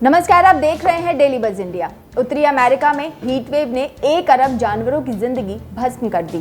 नमस्कार, आप देख रहे हैं डेली बज इंडिया। उत्तरी अमेरिका में हीट वेव ने 1 अरब जानवरों की जिंदगी भस्म कर दी।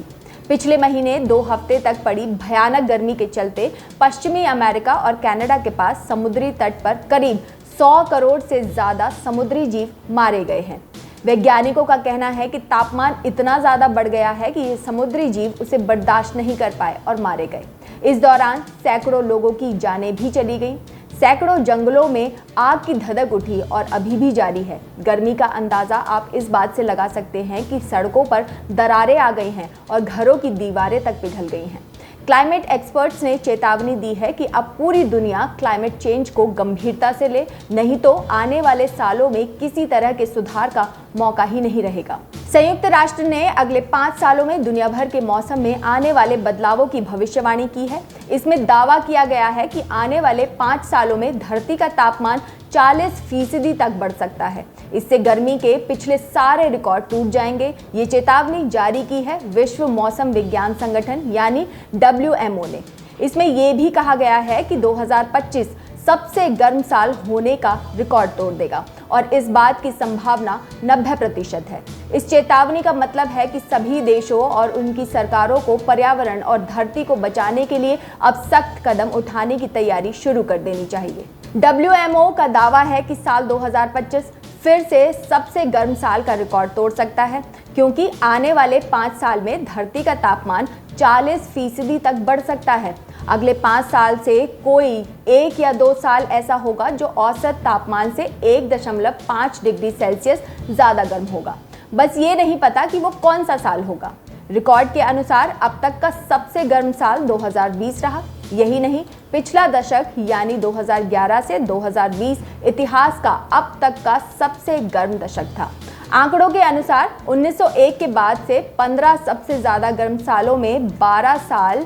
पिछले महीने 2 हफ्ते तक पड़ी भयानक गर्मी के चलते पश्चिमी अमेरिका और कनाडा के पास समुद्री तट पर करीब 100 करोड़ से ज्यादा समुद्री जीव मारे गए हैं। वैज्ञानिकों का कहना है कि तापमान इतना ज्यादा बढ़ गया है कि ये समुद्री जीव उसे बर्दाश्त नहीं कर पाए और मारे गए। इस दौरान सैकड़ों लोगों की जानें भी चली गईं। सैकड़ों जंगलों में आग की धधक उठी और अभी भी जारी है। गर्मी का अंदाजा आप इस बात से लगा सकते हैं कि सड़कों पर दरारें आ गई हैं और घरों की दीवारें तक पिघल गई हैं। क्लाइमेट एक्सपर्ट्स ने चेतावनी दी है कि अब पूरी दुनिया क्लाइमेट चेंज को गंभीरता से ले, नहीं तो आने वाले सालों में किसी तरह के सुधार का मौका ही नहीं रहेगा। संयुक्त राष्ट्र ने अगले 5 सालों में दुनिया भर के मौसम में आने वाले बदलावों की भविष्यवाणी की है। इसमें दावा किया गया है कि आने वाले 5 सालों में धरती का तापमान 40% तक बढ़ सकता है। इससे गर्मी के पिछले सारे रिकॉर्ड टूट जाएंगे। ये चेतावनी जारी की है विश्व मौसम विज्ञान संगठन यानी WMO ने। इसमें यह भी कहा गया है कि 2025 सबसे गर्म साल होने का रिकॉर्ड तोड़ देगा और इस बात की संभावना 90% है। इस चेतावनी का मतलब है कि सभी देशों और उनकी सरकारों को पर्यावरण और धरती को बचाने के लिए अब सख्त कदम उठाने की तैयारी शुरू कर देनी चाहिए। WMO का दावा है कि साल 2025 फिर से सबसे गर्म साल का रिकॉर्ड तोड़ सकता है, क्योंकि आने वाले 5 साल में धरती का तापमान 40% तक बढ़ सकता है। अगले 5 साल से कोई 1 या 2 साल ऐसा होगा जो औसत तापमान से 1.5 डिग्री सेल्सियस ज़्यादा गर्म होगा। बस ये नहीं पता कि वो कौन सा साल होगा। रिकॉर्ड के अनुसार अब तक का सबसे गर्म साल 2020 रहा। यही नहीं, पिछला दशक यानी 2011 से 2020 इतिहास का अब तक का सबसे गर्म दशक था। आंकड़ों के अनुसार 1901 के बाद से 15 सबसे ज़्यादा गर्म सालों में 12 साल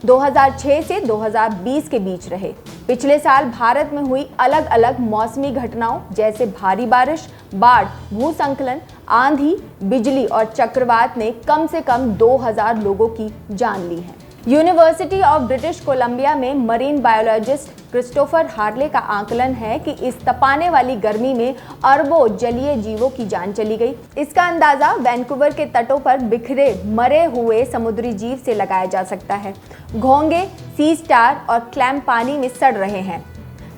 2006 से 2020 के बीच रहे। पिछले साल भारत में हुई अलग अलग मौसमी घटनाओं जैसे भारी बारिश, बाढ़, भूस्खलन, आंधी, बिजली और चक्रवात ने कम से कम 2000 लोगों की जान ली है। यूनिवर्सिटी ऑफ ब्रिटिश कोलंबिया में मरीन बायोलॉजिस्ट क्रिस्टोफर हार्ले का आकलन है कि इस तपाने वाली गर्मी में अरबों जलीय जीवों की जान चली गई। इसका अंदाजा वैंकूवर के तटों पर बिखरे मरे हुए समुद्री जीव से लगाया जा सकता है। घोंगे, सी स्टार और क्लैम पानी में सड़ रहे हैं।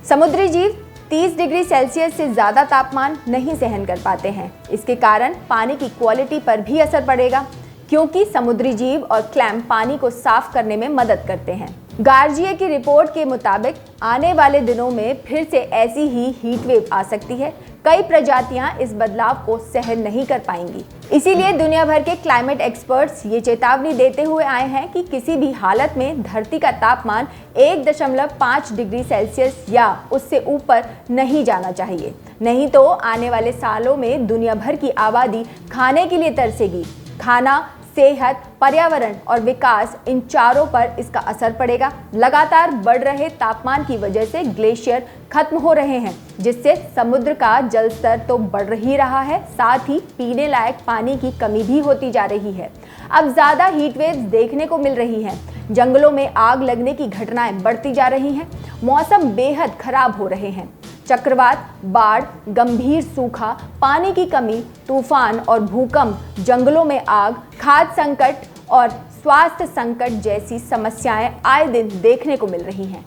समुद्री जीव 30 डिग्री सेल्सियस से ज़्यादा तापमान नहीं सहन कर पाते हैं। इसके कारण पानी की क्वालिटी पर भी असर पड़ेगा, क्योंकि समुद्री जीव और क्लैम पानी को साफ करने में मदद करते हैं। गार्जिए की रिपोर्ट के मुताबिक आने वाले दिनों में फिर से ऐसी ही हीट वेव आ सकती है। कई प्रजातियां इस बदलाव को सहन नहीं कर पाएंगी। इसीलिए दुनिया भर के क्लाइमेट एक्सपर्ट्स ये चेतावनी देते हुए आए हैं कि किसी भी हालत में धरती का तापमान 1.5 डिग्री सेल्सियस या उससे ऊपर नहीं जाना चाहिए। नहीं तो आने वाले सालों में दुनिया भर की आबादी खाने के लिए तरसेगी। खाना, सेहत, पर्यावरण और विकास, इन चारों पर इसका असर पड़ेगा। लगातार बढ़ रहे तापमान की वजह से ग्लेशियर खत्म हो रहे हैं, जिससे समुद्र का जल स्तर तो बढ़ ही रहा है, साथ ही पीने लायक पानी की कमी भी होती जा रही है। अब ज़्यादा हीट वेव्स देखने को मिल रही हैं। जंगलों में आग लगने की घटनाएं बढ़ती जा रही हैं। मौसम बेहद खराब हो रहे हैं। चक्रवात, बाढ़, गंभीर सूखा, पानी की कमी, तूफान और भूकंप, जंगलों में आग, खाद्य संकट और स्वास्थ्य संकट जैसी समस्याएं आए दिन देखने को मिल रही हैं।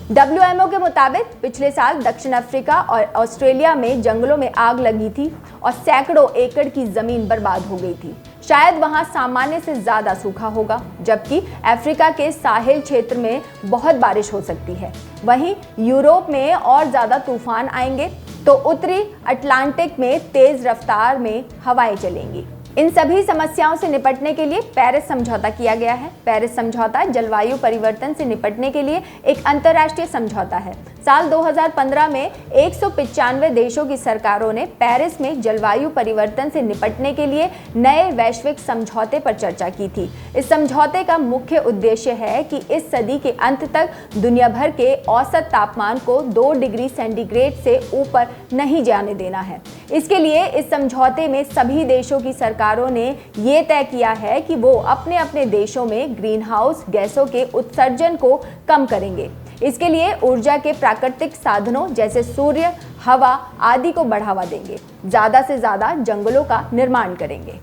WMO के मुताबिक पिछले साल दक्षिण अफ्रीका और ऑस्ट्रेलिया में जंगलों में आग लगी थी और सैकड़ों एकड़ की जमीन बर्बाद हो गई थी। शायद वहां सामान्य से ज्यादा सूखा होगा, जबकि अफ्रीका के साहिल क्षेत्र में बहुत बारिश हो सकती है। वहीं यूरोप में और ज्यादा तूफान आएंगे तो उत्तरी अटलांटिक में तेज रफ्तार में हवाएं चलेंगी। इन सभी समस्याओं से निपटने के लिए पेरिस समझौता किया गया है। पेरिस समझौता जलवायु परिवर्तन से निपटने के लिए एक अंतर्राष्ट्रीय समझौता है। साल 2015 में 195 देशों की सरकारों ने पेरिस में जलवायु परिवर्तन से निपटने के लिए नए वैश्विक समझौते पर चर्चा की थी। इस समझौते का मुख्य उद्देश्य है कि इस सदी के अंत तक दुनिया भर के औसत तापमान को 2 डिग्री सेंटीग्रेड से ऊपर नहीं जाने देना है। इसके लिए इस समझौते में सभी देशों की सरकारों ने ये तय किया है कि वो अपने अपने देशों में ग्रीन हाउस गैसों के उत्सर्जन को कम करेंगे। इसके लिए ऊर्जा के प्राकृतिक साधनों जैसे सूर्य, हवा आदि को बढ़ावा देंगे, ज़्यादा से ज़्यादा जंगलों का निर्माण करेंगे।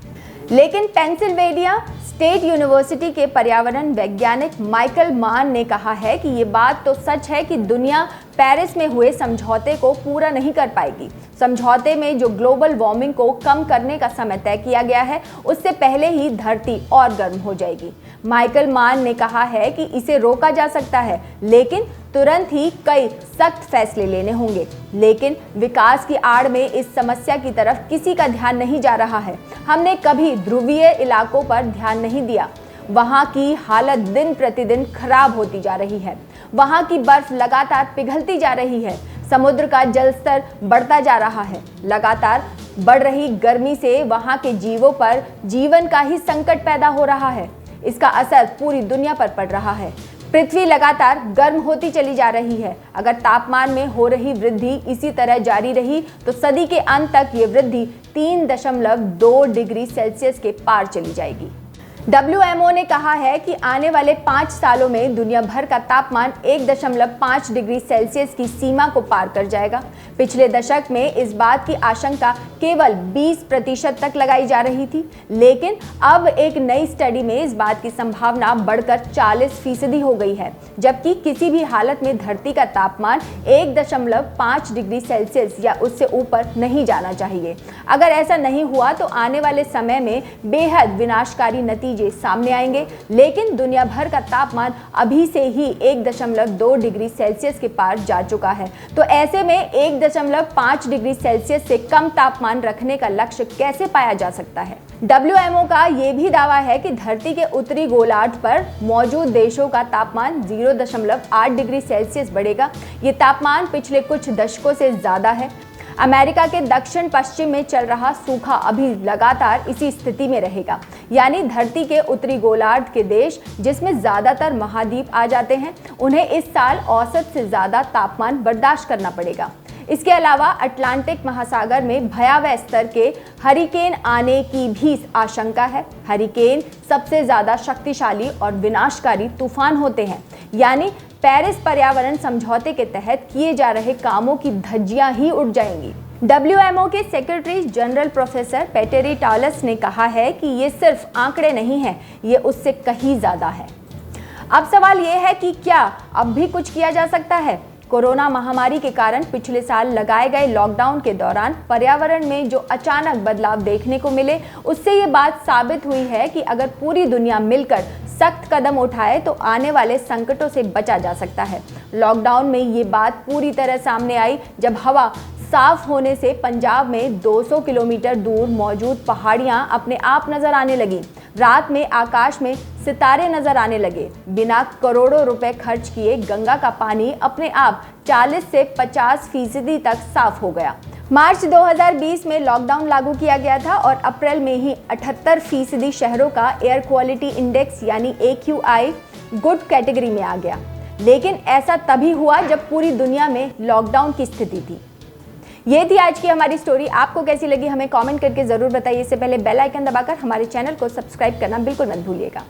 लेकिन पेंसिल्वेनिया स्टेट यूनिवर्सिटी के पर्यावरण वैज्ञानिक माइकल मान ने कहा है कि ये बात तो सच है कि दुनिया पेरिस में हुए समझौते को पूरा नहीं कर पाएगी। समझौते में जो ग्लोबल वार्मिंग को कम करने का समय तय किया गया है, उससे पहले ही धरती और गर्म हो जाएगी। माइकल मान ने कहा है कि इसे रोका जा सकता है, लेकिन तुरंत ही कई सख्त फैसले लेने होंगे। लेकिन विकास की आड़ में इस समस्या की तरफ किसी का ध्यान नहीं जा रहा है। हमने कभी ध्रुवीय इलाकों पर ध्यान नहीं दिया। वहाँ की हालत दिन प्रतिदिन खराब होती जा रही है। वहाँ की बर्फ लगातार पिघलती जा रही है। समुद्र का जल स्तर बढ़ता जा रहा है। लगातार बढ़ रही गर्मी से वहाँ के जीवों पर जीवन का ही संकट पैदा हो रहा है। इसका असर पूरी दुनिया पर पड़ रहा है। पृथ्वी लगातार गर्म होती चली जा रही है। अगर तापमान में हो रही वृद्धि इसी तरह जारी रही तो सदी के अंत तक ये वृद्धि 3.2 डिग्री सेल्सियस के पार चली जाएगी। WMO ने कहा है कि आने वाले 5 सालों में दुनिया भर का तापमान 1.5 डिग्री सेल्सियस की सीमा को पार कर जाएगा। पिछले दशक में इस बात की आशंका केवल 20% तक लगाई जा रही थी, लेकिन अब एक नई स्टडी में इस बात की संभावना बढ़कर 40% हो गई है। जबकि किसी भी हालत में धरती का तापमान 1.5 डिग्री सेल्सियस या उससे ऊपर नहीं जाना चाहिए। अगर ऐसा नहीं हुआ तो आने वाले समय में बेहद विनाशकारी नतीजे सामने आएंगे। लेकिन दुनिया भर का तापमान अभी से ही 1.2 डिग्री सेल्सियस के पार जा चुका है। तो ऐसे में 1.5 डिग्री सेल्सियस से कम तापमान रखने का लक्ष्य कैसे पाया जा सकता है? WMO का यह भी दावा है कि धरती के उत्तरी गोलार्ध पर मौजूद देशों का तापमान 0.8 डिग्री सेल्सियस बढ़ेगा। ये तापमान पिछले कुछ दशकों से ज्यादा है। अमेरिका के दक्षिण पश्चिम में चल रहा सूखा अभी लगातार इसी स्थिति में रहेगा। यानी धरती के उत्तरी गोलार्ध के देश, जिसमें ज्यादातर महाद्वीप आ जाते हैं, उन्हें इस साल औसत से ज्यादा तापमान बर्दाश्त करना पड़ेगा। इसके अलावा अटलांटिक महासागर में भयावह स्तर के हरिकेन आने की भी आशंका है। हरिकेन सबसे ज्यादा शक्तिशाली और विनाशकारी तूफान होते हैं। यानी पेरिस पर्यावरण समझौते के तहत किए जा रहे कामों की धज्जियां ही उड़ जाएंगी। WMO के सेक्रेटरी जनरल प्रोफेसर पेटेरी टॉलस ने कहा है कि ये सिर्फ आंकड़े नहीं हैं, ये उससे कहीं ज्यादा है। अब सवाल ये है कि क्या अब भी कुछ किया जा सकता है? कोरोना महामारी के कारण पिछले साल लगाए गए लॉकडाउन के दौरान पर्यावरण में जो अचानक बदलाव देखने को मिले, उससे ये बात साबित हुई है कि अगर पूरी दुनिया मिलकर सख्त कदम उठाए तो आने वाले संकटों से बचा जा सकता है। लॉकडाउन में ये बात पूरी तरह सामने आई जब हवा साफ होने से पंजाब में 200 किलोमीटर दूर मौजूद पहाड़ियां अपने आप नजर आने लगी। रात में आकाश में सितारे नजर आने लगे। बिना करोड़ों रुपए खर्च किए गंगा का पानी अपने आप 40 से 50% तक साफ हो गया। मार्च 2020 में लॉकडाउन लागू किया गया था और अप्रैल में ही 78% शहरों का एयर क्वालिटी इंडेक्स यानी AQI गुड कैटेगरी में आ गया। लेकिन ऐसा तभी हुआ जब पूरी दुनिया में लॉकडाउन की स्थिति थी। ये थी आज की हमारी स्टोरी। आपको कैसी लगी हमें कमेंट करके जरूर बताइए। इससे पहले बेल आइकन दबाकर हमारे चैनल को सब्सक्राइब करना बिल्कुल मत भूलिएगा।